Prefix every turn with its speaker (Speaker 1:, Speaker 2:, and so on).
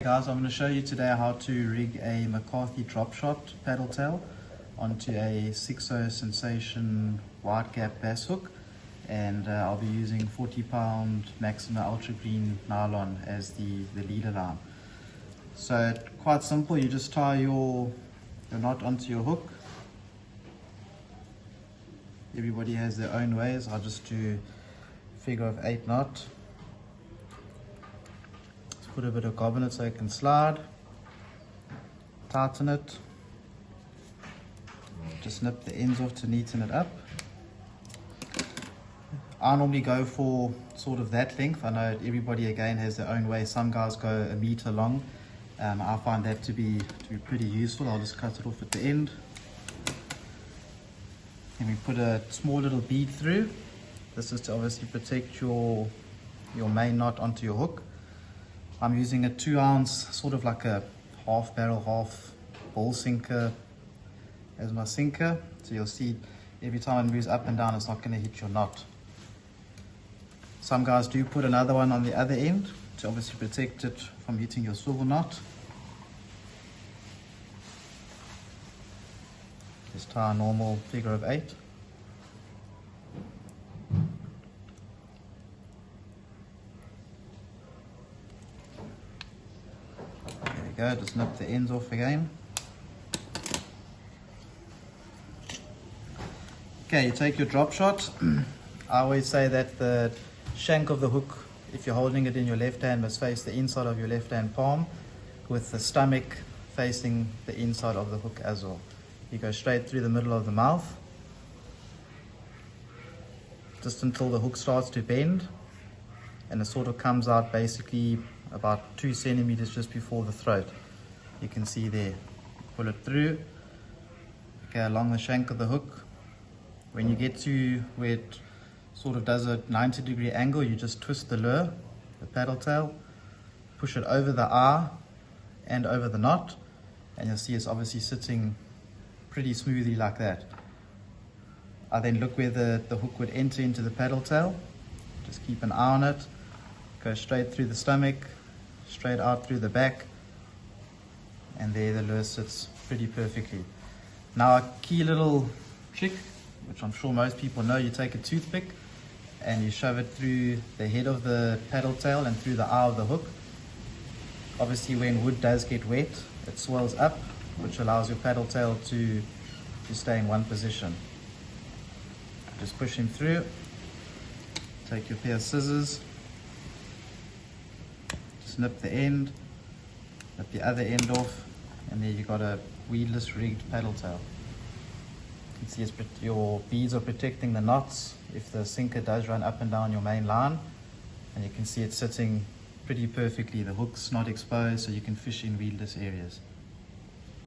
Speaker 1: Guys, I'm going to show you today how to rig a McArthy drop shot paddle tail onto a 6/0 Sensation wide gap bass hook, and I'll be using 40-pound Maxima ultra green nylon as the leader line. So quite simple, you just tie your knot onto your hook. Everybody has their own ways. I'll just do figure of 8 knot. Put a bit of gob in it so it can slide, tighten it, just snip the ends off to neaten it up. I normally go for sort of that length. I know everybody again has their own way. Some guys go 1 meter long. I find that to be pretty useful. I'll just cut it off at the end. And we put a small little bead through. This is to obviously protect your main knot onto your hook. I'm using a 2-ounce, sort of like a half barrel, half ball sinker as my sinker. So you'll see every time it moves up and down, it's not going to hit your knot. Some guys do put another one on the other end to obviously protect it from hitting your swivel knot. Just tie a normal figure of 8. Go, just nip the ends off again. Okay, you take your drop shot. I always say that the shank of the hook, if you're holding it in your left hand, must face the inside of your left hand palm, with the stomach facing the inside of the hook as well. You go straight through the middle of the mouth, just until the hook starts to bend, and it sort of comes out basically about 2 centimeters just before the throat. You can see there. Pull it through, okay, along the shank of the hook. When you get to where it sort of does a 90-degree angle, you just twist the lure, the paddle tail, push it over the eye and over the knot, and you'll see it's obviously sitting pretty smoothly like that. I then look where the hook would enter into the paddle tail. Just keep an eye on it. Go straight through the stomach, straight out through the back, and there the lure sits pretty perfectly. Now a key little trick, which I'm sure most people know, you take a toothpick and you shove it through the head of the paddle tail and through the eye of the hook. Obviously when wood does get wet, it swells up, which allows your paddle tail to stay in one position. Just push him through, take your pair of scissors, snip the end, snip the other end off, and there you've got a weedless rigged paddle tail. You can see your beads are protecting the knots if the sinker does run up and down your main line, and you can see it's sitting pretty perfectly. The hook's not exposed, so you can fish in weedless areas.